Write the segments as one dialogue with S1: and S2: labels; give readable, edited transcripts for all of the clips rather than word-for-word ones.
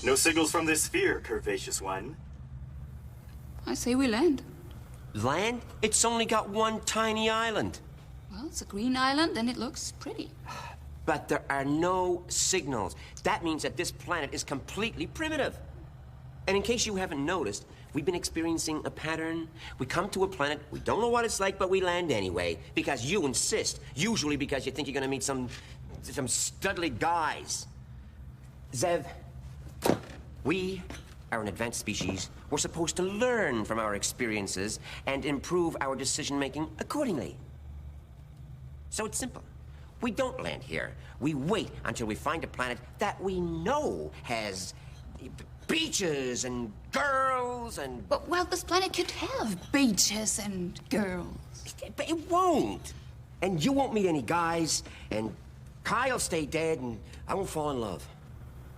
S1: No signals from this sphere, curvaceous one.
S2: I say we land.
S3: Land? It's only got one tiny island.
S2: Well, it's a green island and it looks pretty.
S3: But there are no signals. That means that this planet is completely primitive. And in case you haven't noticed, we've been experiencing a pattern. We come to a planet, we don't know what it's like, but we land anyway. Because you insist. Usually because you think you're gonna meet some studly guys. Zev, we are an advanced species. We're supposed to learn from our experiences and improve our decision-making accordingly. So it's simple. We don't land here. We wait until we find a planet that we know has beaches and girls and...
S2: But, well, this planet could have beaches and girls.
S3: But it won't. And you won't meet any guys, and Kyle'll stay dead, and I won't fall in love.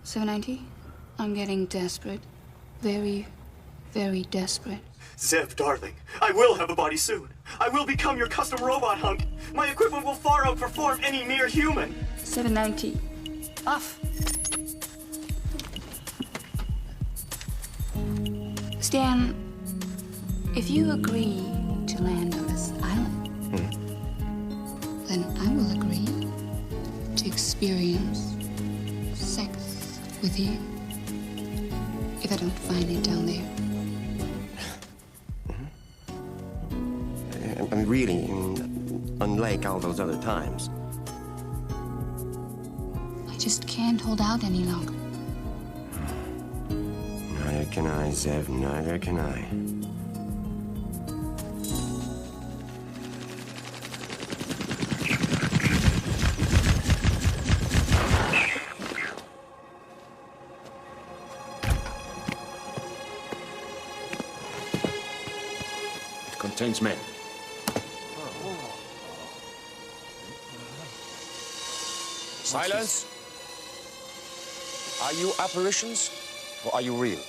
S2: 790, I'm getting desperate. Very, very desperate.
S1: Zev, darling, I will have a body soon. I will become your custom robot hunk. My equipment will far outperform any mere human.
S2: 790, off. Stan, if you agree to land on this island, then I will agree to experience sex with you. If I don't find it down there.
S3: I mean, really, unlike all those other times.
S2: I just can't hold out any longer.
S3: Neither can I, Zev, neither can I.
S4: It contains men.
S5: Silence! Are you apparitions, or are you real?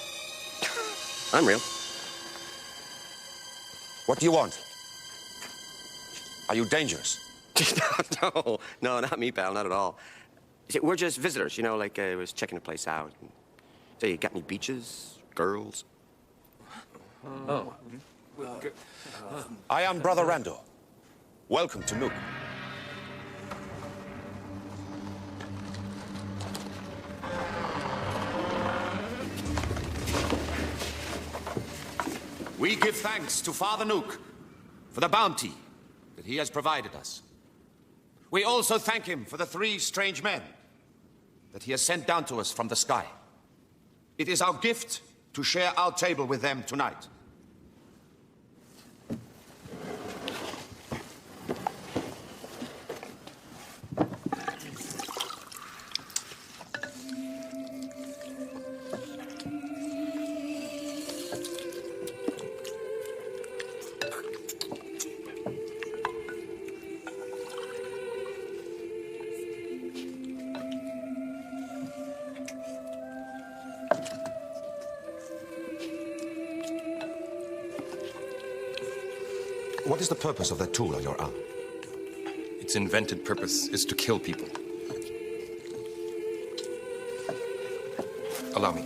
S3: I'm real.
S5: What do you want? Are you dangerous?
S3: No, not me, pal, not at all. See, we're just visitors, you know, like I was checking the place out. Say, you got any beaches, girls?
S5: Oh. I am Brother Rando. Welcome to Nook. We give thanks to Father Nook for the bounty that he has provided us. We also thank him for the 3 strange men that he has sent down to us from the sky. It is our gift to share our table with them tonight. What is the purpose of that tool on your arm?
S6: Its invented purpose is to kill people. Allow me.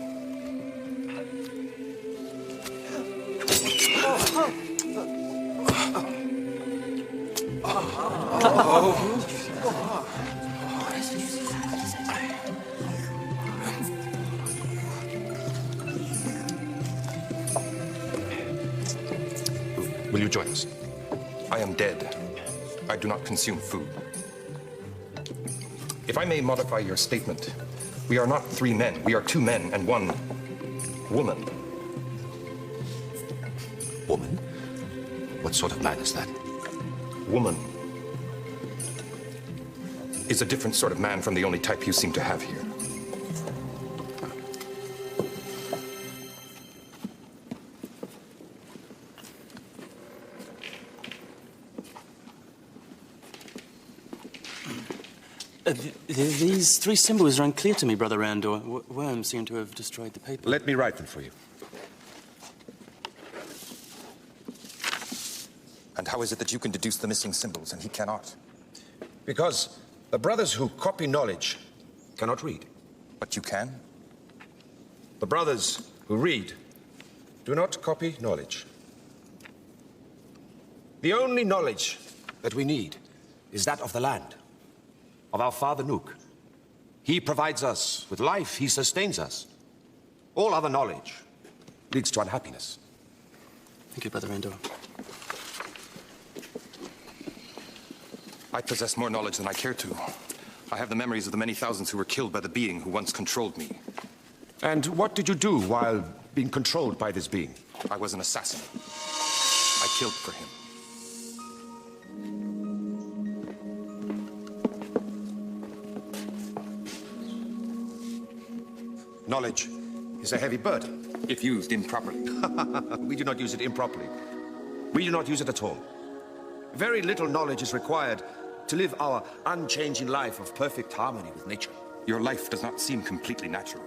S6: Will you join us? I am dead. I do not consume food. If I may modify your statement, we are not 3 men. We are 2 men and 1 woman.
S5: Woman? What sort of man is that?
S6: Woman is a different sort of man from the only type you seem to have here.
S7: These 3 symbols are unclear to me, Brother Randor. Worms seem to have destroyed the paper.
S5: Let me write them for you.
S8: And how is it that you can deduce the missing symbols and he cannot?
S5: Because the brothers who copy knowledge cannot read.
S8: But you can?
S5: The brothers who read do not copy knowledge. The only knowledge that we need is that of the land, of our father Nook. He provides us with life, he sustains us. All other knowledge leads to unhappiness.
S7: Thank you, Brother Andor.
S6: I possess more knowledge than I care to. I have the memories of the many thousands who were killed by the being who once controlled me.
S5: And what did you do while being controlled by this being?
S6: I was an assassin. I killed for him.
S5: Knowledge is a heavy burden.
S6: If used improperly.
S5: We do not use it improperly. We do not use it at all. Very little knowledge is required to live our unchanging life of perfect harmony with nature.
S6: Your life does not seem completely natural.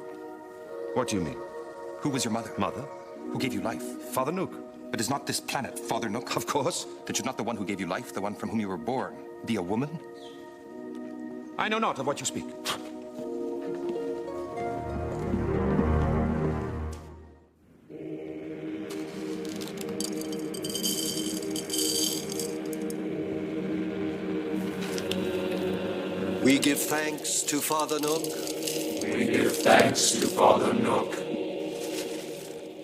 S5: What do you mean?
S6: Who was your mother?
S5: Mother?
S6: Who gave you life?
S5: Father Nook.
S6: But is not this planet Father Nook?
S5: Of course.
S6: Then should not the one who gave you life, the one from whom you were born, be a woman?
S5: I know not of what you speak.
S9: We give thanks to Father Nook.
S10: We give thanks to Father Nook.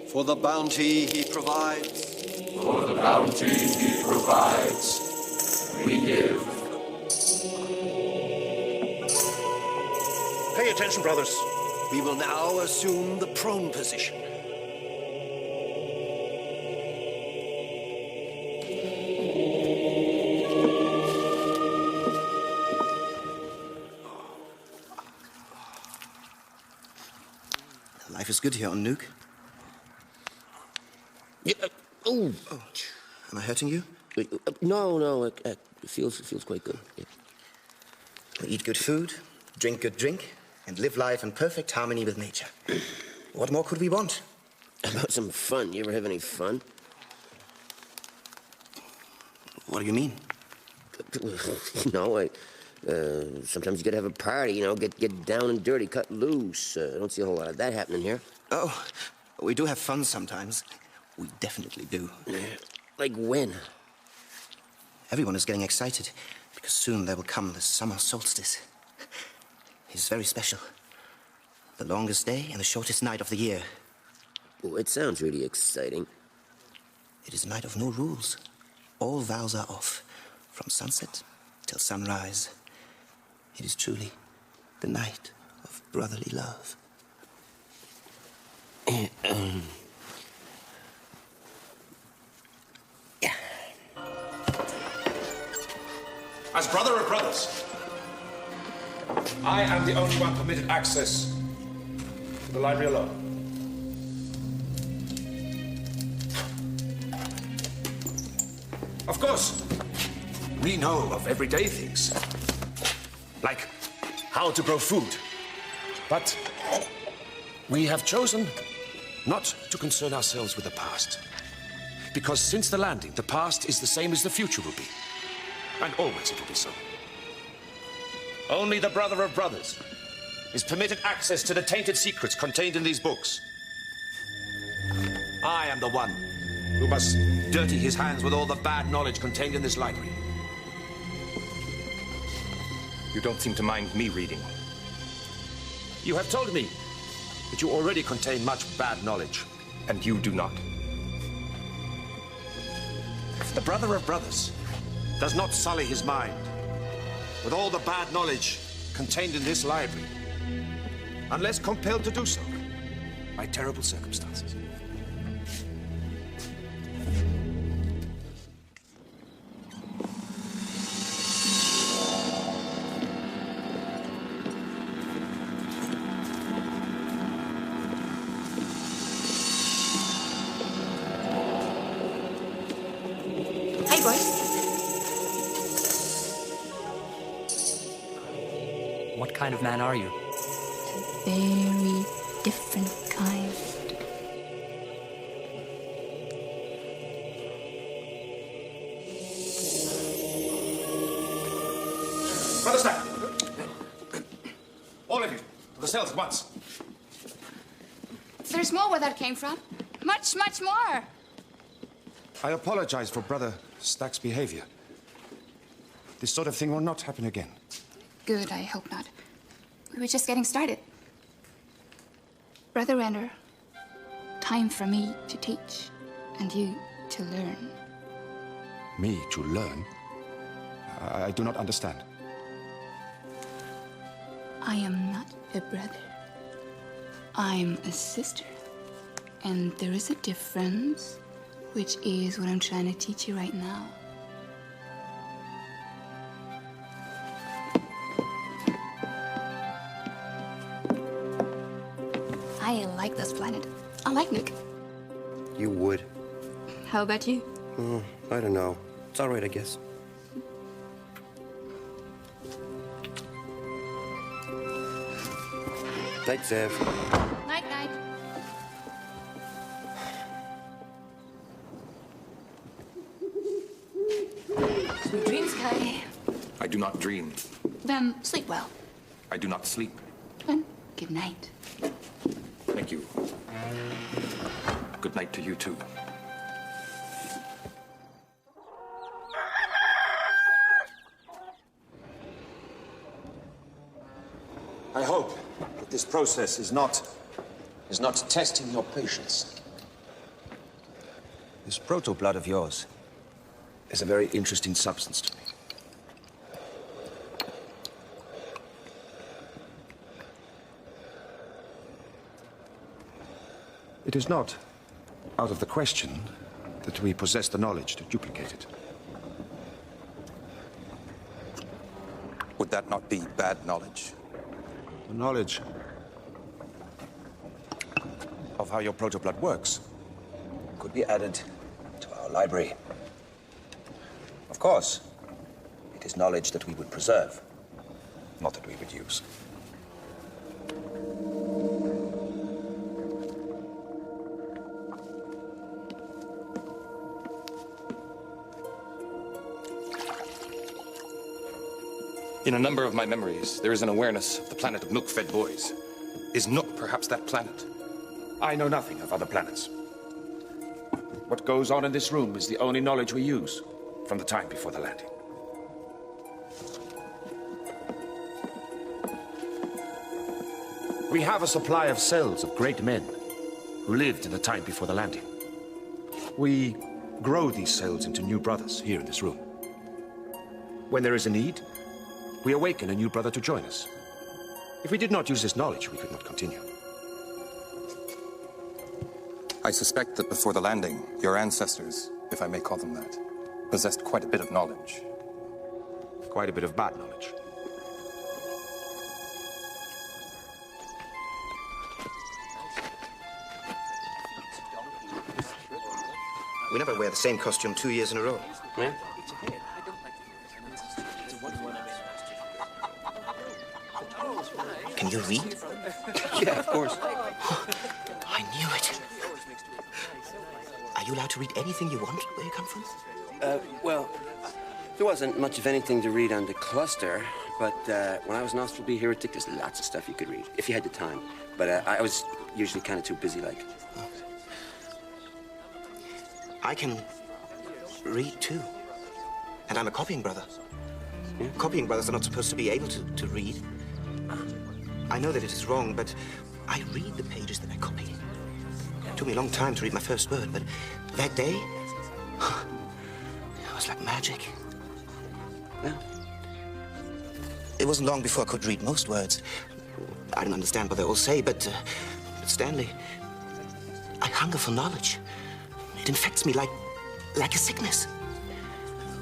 S9: For the bounty he provides.
S10: For the bounty he provides. We give.
S11: Pay attention, brothers.
S9: We will now assume the prone position.
S7: Life is good here on Nook.
S3: Yeah, oh.
S7: Am I hurting you?
S3: No, it feels quite good. Yeah.
S7: We eat good food, drink good drink, and live life in perfect harmony with nature. What more could we want?
S3: How about some fun? You ever have any fun?
S7: What do you mean?
S3: Sometimes you gotta have a party, get down and dirty, cut loose. I don't see a whole lot of that happening here.
S7: Oh, we do have fun sometimes. We definitely do.
S3: Yeah. Like when?
S7: Everyone is getting excited because soon there will come the summer solstice. It's very special. The longest day and the shortest night of the year.
S3: Oh, it sounds really exciting.
S7: It is a night of no rules. All vows are off, from sunset till sunrise. It is truly the night of brotherly love.
S5: As brother of brothers, I am the only one permitted access to the library alone. Of course, we know of everyday things, like how to grow food. But we have chosen not to concern ourselves with the past. Because since the landing, the past is the same as the future will be. And always it will be so. Only the brother of brothers is permitted access to the tainted secrets contained in these books. I am the one who must dirty his hands with all the bad knowledge contained in this library.
S6: You don't seem to mind me reading.
S5: You have told me that you already contain much bad knowledge.
S6: And you do not.
S5: The brother of brothers does not sully his mind with all the bad knowledge contained in this library, unless compelled to do so by terrible circumstances.
S2: Hey, boys.
S12: What kind of man are you?
S2: A very different kind.
S5: Brother Stack! All of you, to the cells at once.
S2: There's more where that came from. Much, much more.
S5: I apologize for Brother Stack's behavior. This sort of thing will not happen again.
S2: Good, I hope not. We were just getting started. Brother Render, time for me to teach and you to learn.
S5: Me to learn? I do not understand.
S2: I am not a brother. I'm a sister. And there is a difference, which is what I'm trying to teach you right now. I like this planet. I like Nook.
S11: You would.
S2: How about you?
S11: Oh, I don't know. It's all right, I guess. Night, Zev.
S2: Night, night. Sweet dreams, Kai.
S6: I do not dream.
S2: Then sleep well.
S6: I do not sleep.
S2: Then good night.
S6: Thank you. Good night to you, too.
S4: I hope that this process is not testing your patience. This proto-blood of yours is a very interesting substance to me.
S5: It is not out of the question that we possess the knowledge to duplicate it.
S8: Would that not be bad knowledge?
S5: The knowledge
S4: Of how your proto-blood works could be added to our library. Of course, it is knowledge that we would preserve, not that we would use.
S6: In a number of my memories, there is an awareness of the planet of Nook-fed boys. Is Nook perhaps that planet?
S5: I know nothing of other planets. What goes on in this room is the only knowledge we use from the time before the landing. We have a supply of cells of great men who lived in the time before the landing. We grow these cells into new brothers here in this room. When there is a need, we awaken a new brother to join us. If we did not use this knowledge, we could not continue.
S8: I suspect that before the landing, your ancestors, if I may call them that, possessed quite a bit of knowledge.
S5: Quite a bit of bad knowledge.
S7: We never wear the same costume 2 years in a row.
S11: Yeah?
S7: Can you read?
S11: Yeah, of course.
S7: I knew it. Are you allowed to read anything you want where you come from?
S11: Well, there wasn't much of anything to read on the cluster, but when I was an Australbee heretic, there's lots of stuff you could read, if you had the time. But I was usually kind of too busy, like.
S7: Oh. I can read, too. And I'm a copying brother.
S11: Yeah?
S7: Copying brothers are not supposed to be able to read. I know that it is wrong, but I read the pages that I copy. It took me a long time to read my first word, but that day, it was like magic.
S11: Yeah.
S7: It wasn't long before I could read most words. I don't understand what they all say, but Stanley, I hunger for knowledge. It infects me like a sickness.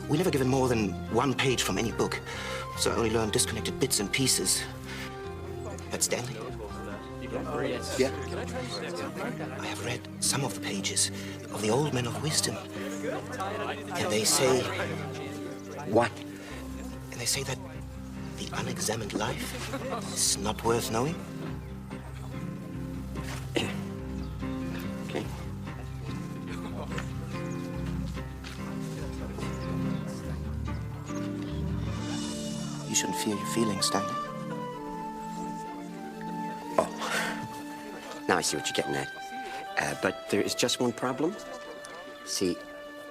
S7: We're never given more than one page from any book, so I only learn disconnected bits and pieces. But Stanley?
S11: Yeah?
S7: I have read some of the pages of the old men of wisdom. And they say...
S11: What?
S7: And they say that the unexamined life is not worth knowing.
S11: Okay.
S7: You shouldn't fear your feelings, Stanley.
S11: Oh. Now I see what you're getting at. But there is just one problem. See,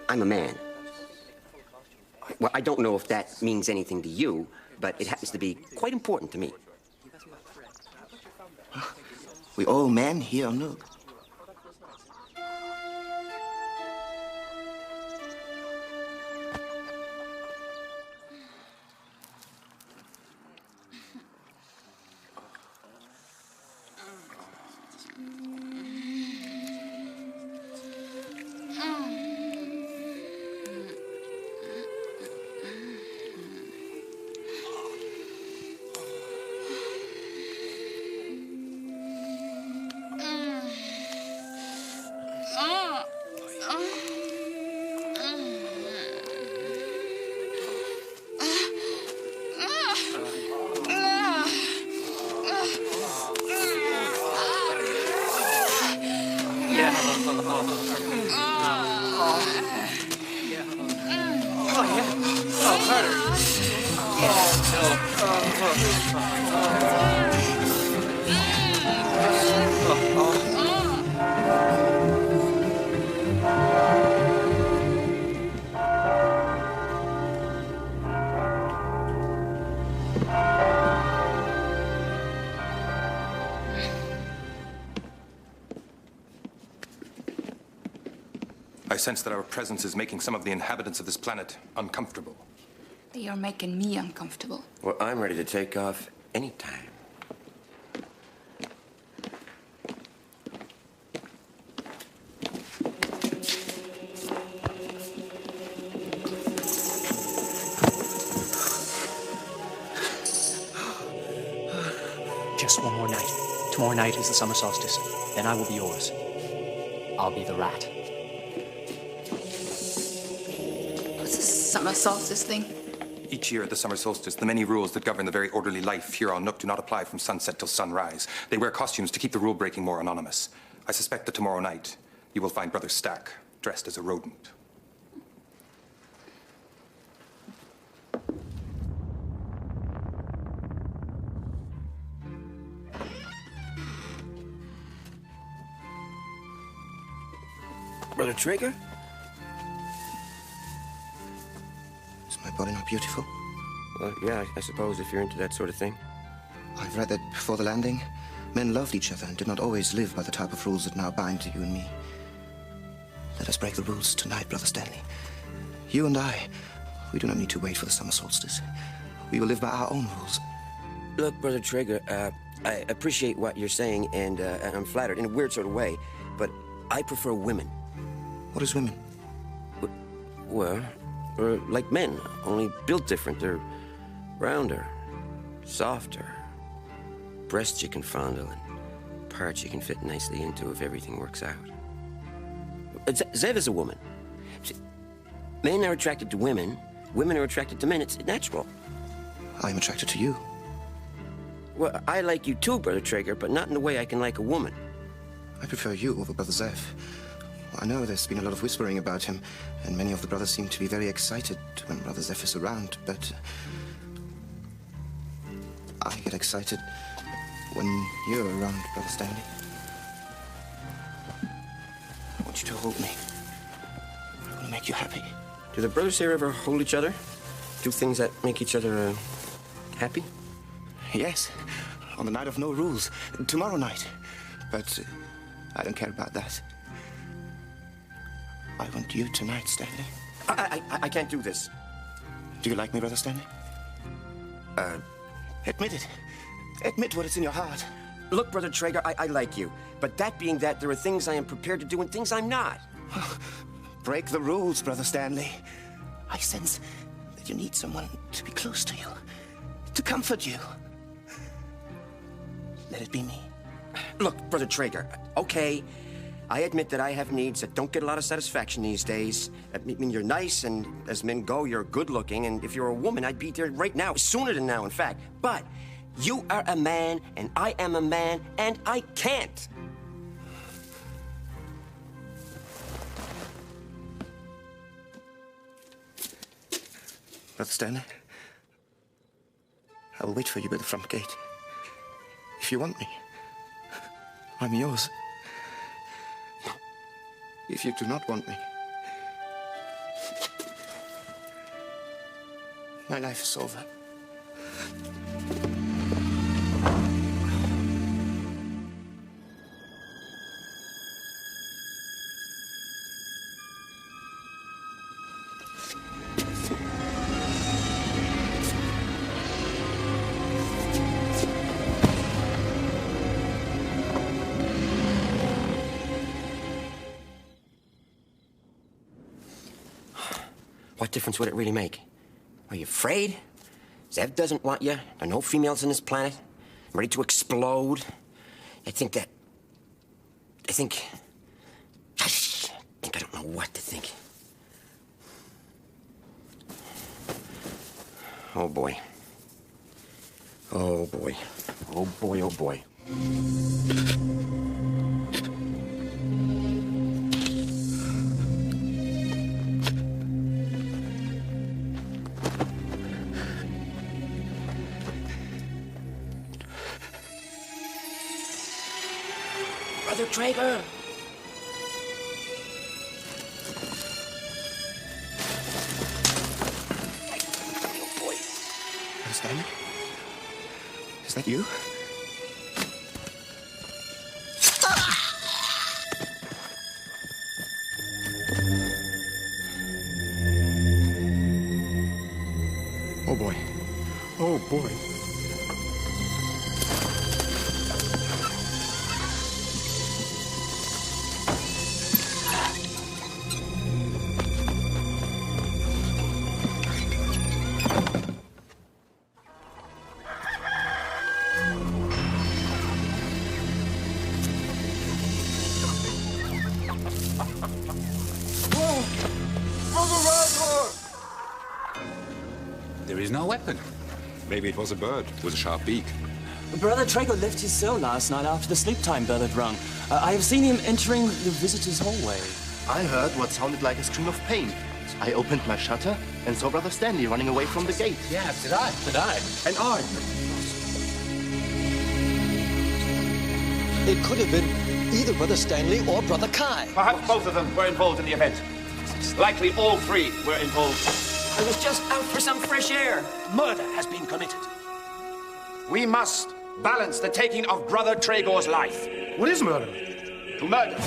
S11: I'm a man. Well, I don't know if that means anything to you, but it happens to be quite important to me.
S7: We all men here on Nook.
S8: I sense that our presence is making some of the inhabitants of this planet uncomfortable.
S2: They are making me uncomfortable.
S11: Well, I'm ready to take off anytime.
S12: Just one more night. Tomorrow night is the summer solstice. Then I will be yours. I'll be the rat.
S2: What's this summer solstice thing?
S8: Each year at the summer solstice, the many rules that govern the very orderly life here on Nook do not apply from sunset till sunrise. They wear costumes to keep the rule-breaking more anonymous. I suspect that tomorrow night, you will find Brother Stack dressed as a rodent.
S11: Brother Trigger?
S7: Is my body not beautiful?
S11: Well, yeah, I suppose if you're into that sort of thing.
S7: I've read that before the landing, men loved each other and did not always live by the type of rules that now bind to you and me. Let us break the rules tonight, Brother Stanley. You and I, we do not need to wait for the summer solstice. We will live by our own rules.
S11: Look, Brother Trigger, I appreciate what you're saying, and I'm flattered in a weird sort of way, but I prefer women.
S7: What is women?
S11: Well, like men, only built different. They're rounder, softer. Breasts you can fondle and parts you can fit nicely into if everything works out. Zev is a woman. See, men are attracted to women. Women are attracted to men. It's natural.
S7: I am attracted to you.
S11: Well, I like you too, Brother Traeger, but not in the way I can like a woman.
S7: I prefer you over Brother Zev. I know there's been a lot of whispering about him, and many of the brothers seem to be very excited when Brother Zev is around, but I get excited when you're around, Brother Stanley. I want you to hold me. I want to make you happy.
S11: Do the brothers here ever hold each other? Do things that make each other, happy?
S7: Yes, on the night of no rules, tomorrow night. But I don't care about that. I want you tonight, Stanley.
S11: I can't do this.
S7: Do you like me, Brother Stanley? Admit it. Admit what is in your heart.
S11: Look, Brother Traeger, I like you. But that being that, there are things I am prepared to do and things I'm not.
S7: Break the rules, Brother Stanley. I sense that you need someone to be close to you, to comfort you. Let it be me.
S11: Look, Brother Traeger, okay, I admit that I have needs that don't get a lot of satisfaction these days. I mean, you're nice, and as men go, you're good-looking, and if you're a woman, I'd be there right now, sooner than now, in fact. But you are a man, and I am a man, and I can't.
S7: Brother Stanley, I will wait for you by the front gate. If you want me, I'm yours.
S13: if you do not want me, my life is over.
S3: What difference would it really make? Are you afraid? Zev doesn't want you. There are no females on this planet. I'm ready to explode. I think I don't know what to think. Oh, boy. Oh, boy. Oh, boy, oh, boy. Brother Traeger! Oh, boy.
S13: Stanley? Is that you? Oh, boy. Oh, boy.
S14: There is no weapon. Maybe it was a bird with a sharp beak.
S12: Brother Traeger left his cell last night after the sleep time bell had rung. I have seen him entering the visitor's hallway.
S15: I heard what sounded like a scream of pain. I opened my shutter and saw Brother Stanley running away from the gate.
S12: Yeah, did I?
S15: And I.
S9: It could have been either Brother Stanley or Brother Kai.
S5: Perhaps both of them were involved in the event. Likely all three were involved.
S3: I was just out for some fresh air.
S5: Murder has been committed. We must balance the taking of Brother Traegor's life.
S13: What is murder?
S5: To murder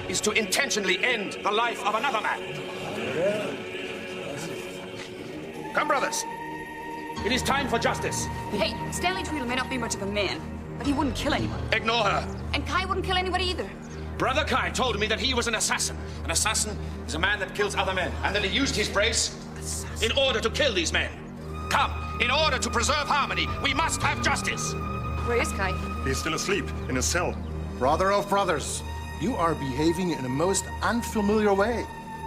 S5: is to intentionally end the life of another man. Come, brothers. It is time for justice.
S16: Hey, Stanley Tweedle may not be much of a man, but he wouldn't kill anyone.
S5: Ignore her.
S16: And Kai wouldn't kill anybody either.
S5: Brother Kai told me that he was an assassin. An assassin is a man that kills other men, and that he used his brace in order to kill these men. Come, in order to preserve harmony, we must have justice.
S16: Where is Kai?
S17: He's still asleep in his cell.
S13: Brother of brothers, you are behaving in a most unfamiliar way.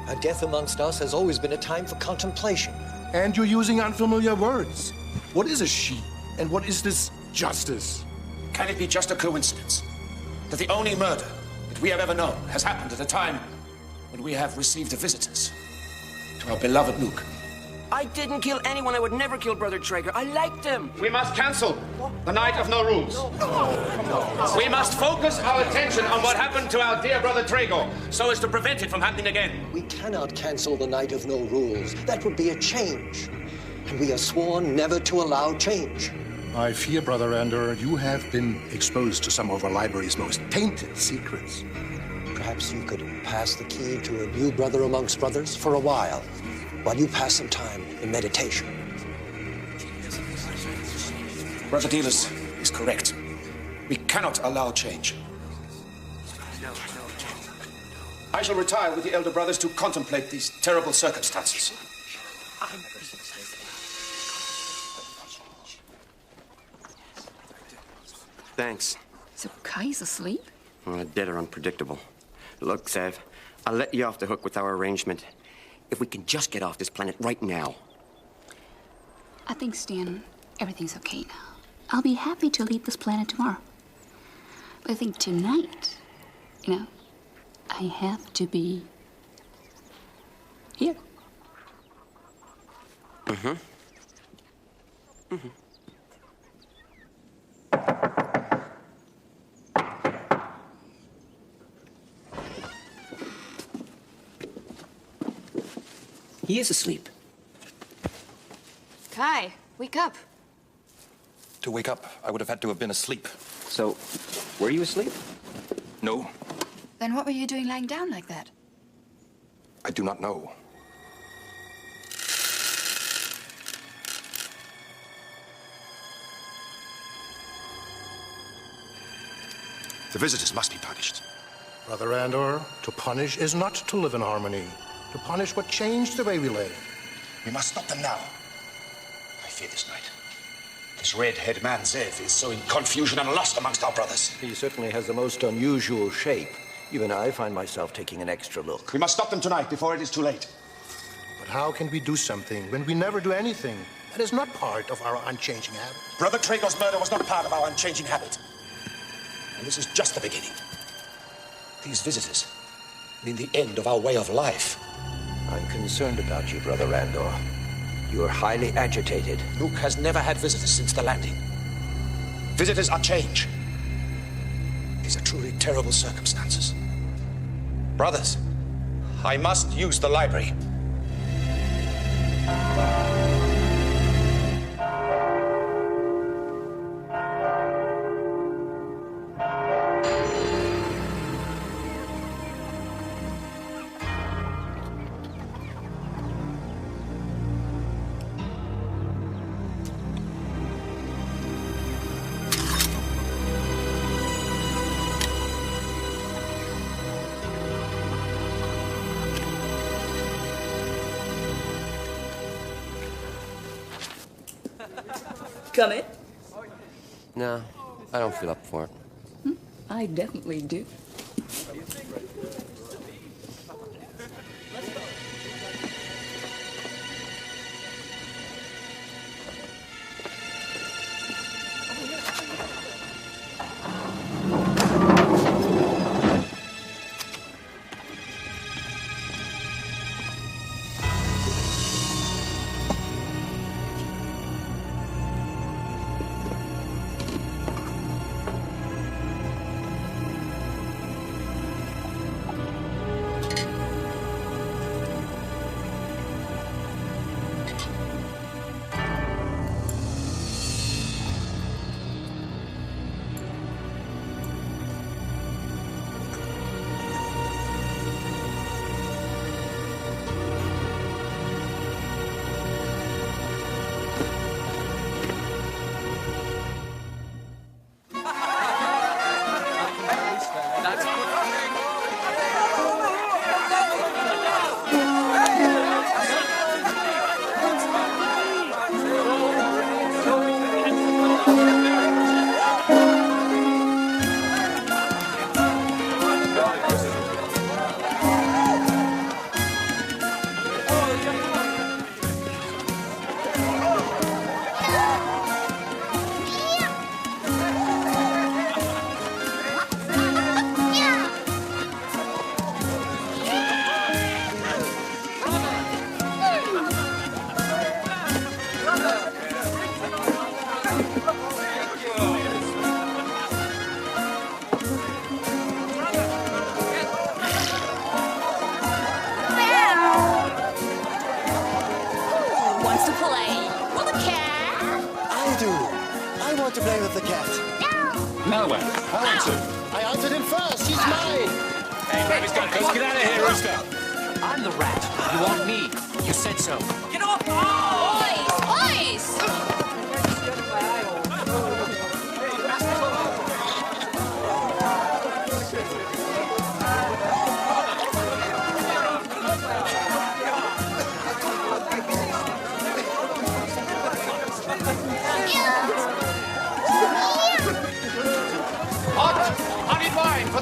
S9: A death amongst us has always been a time for contemplation.
S13: And you're using unfamiliar words. What is a she? And what is this justice?
S5: Can it be just a coincidence that the only murder that we have ever known has happened at a time when we have received the visitors to our beloved Nook?
S3: I didn't kill anyone. I would never kill Brother Traeger. I liked him.
S5: We must cancel the Night of No Rules. We must focus our attention on what happened to our dear Brother Traegor so as to prevent it from happening again.
S9: We cannot cancel the Night of No Rules. That would be a change. And we have sworn never to allow change.
S13: I fear, Brother Ander, you have been exposed to some of our library's most tainted secrets.
S9: Perhaps you could pass the key to a new brother amongst brothers for a while you pass some time in meditation.
S5: Brother Dealers is correct. We cannot allow change. I shall retire with the elder brothers to contemplate these terrible circumstances.
S3: Thanks.
S16: So Kai's asleep?
S3: Dead or unpredictable. Look, Zev, I'll let you off the hook with our arrangement. If we can just get off this planet right now.
S2: I think, Stan, everything's okay now. I'll be happy to leave this planet tomorrow. But I think tonight, I have to be here.
S3: Mm-hmm. Mm-hmm.
S11: He is asleep.
S16: Kai, wake up.
S8: To wake up, I would have had to have been asleep.
S11: So, were you asleep?
S8: No,
S2: Then what were you doing lying down like that?
S8: I do not know.
S13: The visitors must be punished. Brother Andor, to punish is not to live in harmony. To punish what changed the way we live.
S9: We must stop them now. I fear this night. This red-haired man, Zev, is sowing confusion and lust amongst our brothers.
S18: He certainly has the most unusual shape. Even I find myself taking an extra look.
S9: We must stop them tonight before it is too late.
S13: But how can we do something when we never do anything? That is not part of our unchanging habit.
S9: Brother Traeger's murder was not part of our unchanging habit. And this is just the beginning. These visitors mean the end of our way of life.
S18: I'm concerned about you, Brother Andor. You are highly agitated.
S9: Nook has never had visitors since the landing. Visitors are change. These are truly terrible circumstances. Brothers, I must use the library.
S19: Come in.
S11: No, I don't feel up for it.
S19: I definitely do.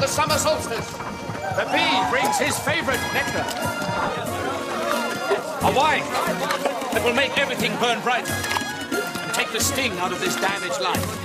S5: Summer solstice. The bee brings his favorite nectar. A wine that will make everything burn brighter and take the sting out of this damaged life.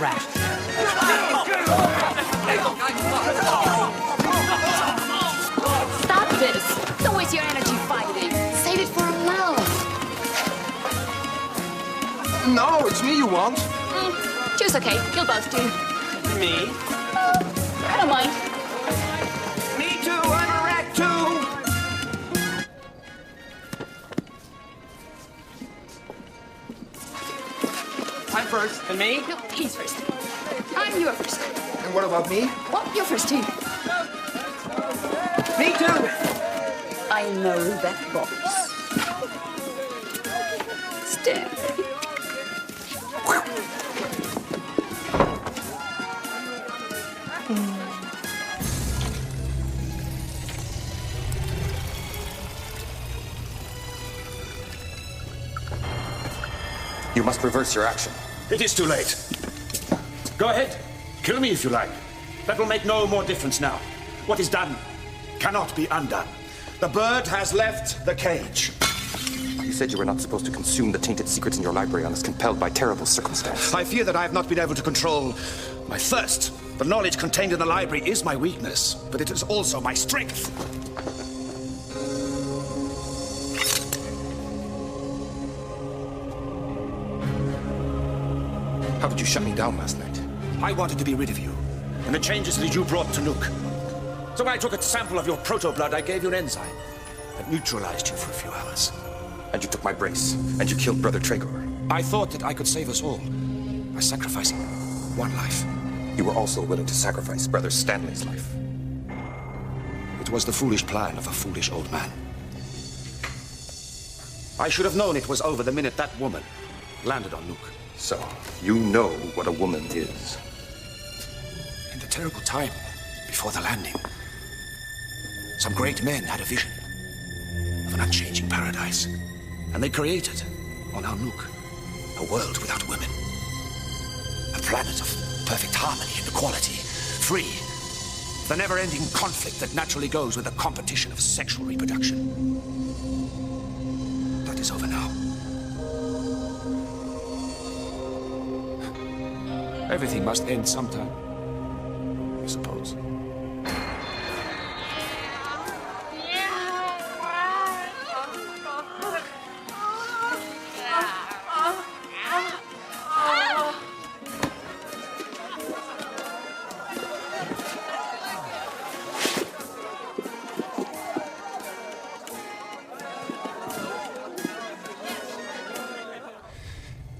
S12: rat.
S2: Stop this! Don't waste your energy fighting. Save it for love.
S13: No, it's me you want.
S2: Juice, okay. You'll both do.
S3: Me?
S2: I don't mind.
S3: Me too, I'm a rat too!
S18: I'm first.
S3: And me?
S2: No, he's first. I'm your first.
S18: And what about me?
S2: Well, you're first too.
S3: Me too!
S19: I know that voice.
S2: Stand.
S8: You must reverse your action.
S9: It is too late. Go ahead. Kill me if you like. That will make no more difference now. What is done cannot be undone. The bird has left the cage.
S8: You said you were not supposed to consume the tainted secrets in your library unless compelled by terrible circumstance.
S9: I fear that I have not been able to control my thirst. The knowledge contained in the library is my weakness, but it is also my strength.
S8: How did you shut me down last night?
S9: I wanted to be rid of you, and the changes that you brought to Nook. So when I took a sample of your proto-blood, I gave you an enzyme that neutralized you for a few hours.
S8: And you took my brace, and you killed Brother Tregor.
S9: I thought that I could save us all by sacrificing one life.
S8: You were also willing to sacrifice Brother Stanley's life.
S9: It was the foolish plan of a foolish old man. I should have known it was over the minute that woman landed on Nook.
S8: So, you know what a woman is.
S9: In the terrible time before the landing, some great men had a vision of an unchanging paradise. And they created, on our Nook, a world without women. A planet of perfect harmony and equality, free of the never-ending conflict that naturally goes with the competition of sexual reproduction. That is over now. Everything must end sometime, I suppose.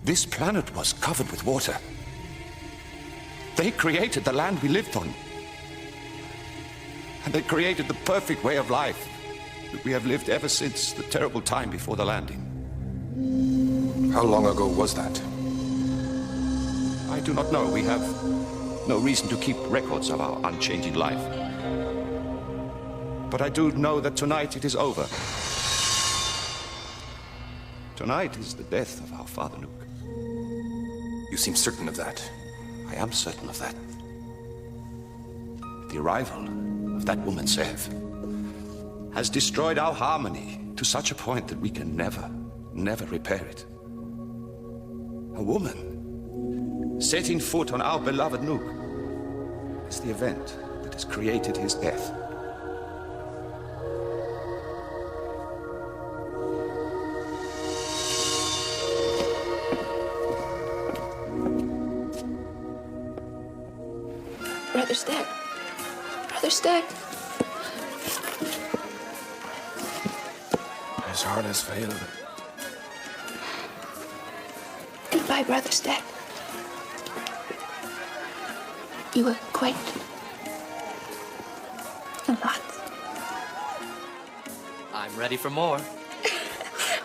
S9: This planet was covered with water. They created the land we lived on. And they created the perfect way of life that we have lived ever since the terrible time before the landing.
S8: How long ago was that?
S9: I do not know. We have no reason to keep records of our unchanging life. But I do know that tonight it is over. Tonight is the death of our father Nook.
S8: You seem certain of that.
S9: I am certain of that. The arrival of that woman, Sev, has destroyed our harmony to such a point that we can never repair it. A woman setting foot on our beloved Nook is the event that has created his death.
S2: Brother Stack. Brother Stack.
S13: His heart has failed.
S2: Goodbye, Brother Stack. You were quite a lot.
S12: I'm ready for more.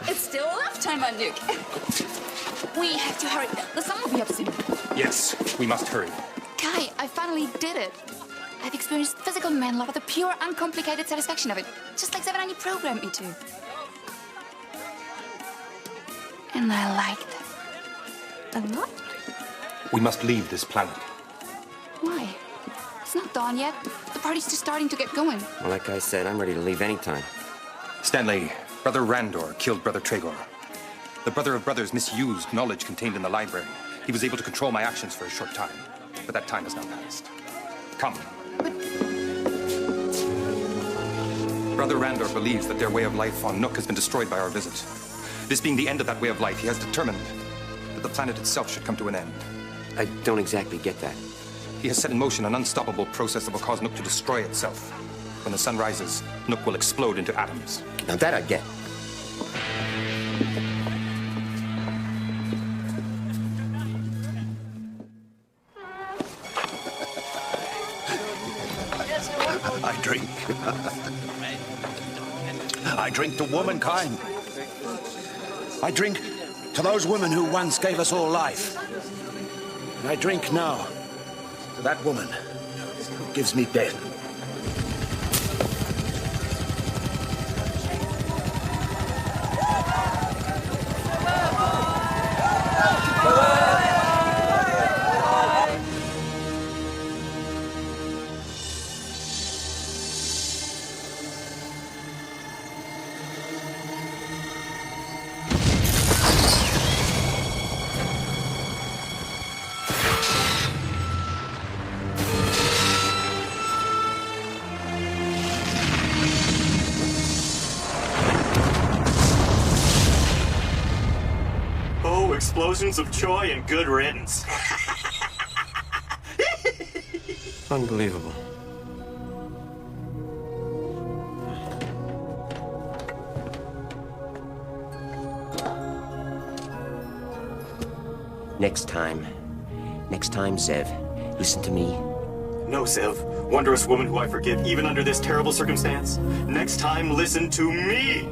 S16: It's still laugh time on Nook. We have to hurry. The sun will be up soon.
S8: Yes, we must hurry.
S2: Kai, I finally did it. I've experienced physical man-love with the pure, uncomplicated satisfaction of it. Just like Seven programmed me to. And I liked it. A lot?
S8: We must leave this planet.
S2: Why? It's not dawn yet. The party's just starting to get going.
S11: Well, like I said, I'm ready to leave anytime.
S8: Stanley, Brother Randor killed Brother Tregor. The Brother of Brothers misused knowledge contained in the library. He was able to control my actions for a short time, but that time has now passed. Come. Brother Randor believes that their way of life on Nook has been destroyed by our visit. This being the end of that way of life, he has determined that the planet itself should come to an end.
S3: I don't exactly get that.
S8: He has set in motion an unstoppable process that will cause Nook to destroy itself. When the sun rises, Nook will explode into atoms.
S3: Now that I get.
S9: I drink. I drink to womankind. I drink to those women who once gave us all life. And I drink now to that woman who gives me death.
S1: Explosions of joy and good riddance.
S3: Unbelievable. Next time, Zev, listen to me.
S1: No, Zev, wondrous woman who I forgive even under this terrible circumstance. Next time, listen to me.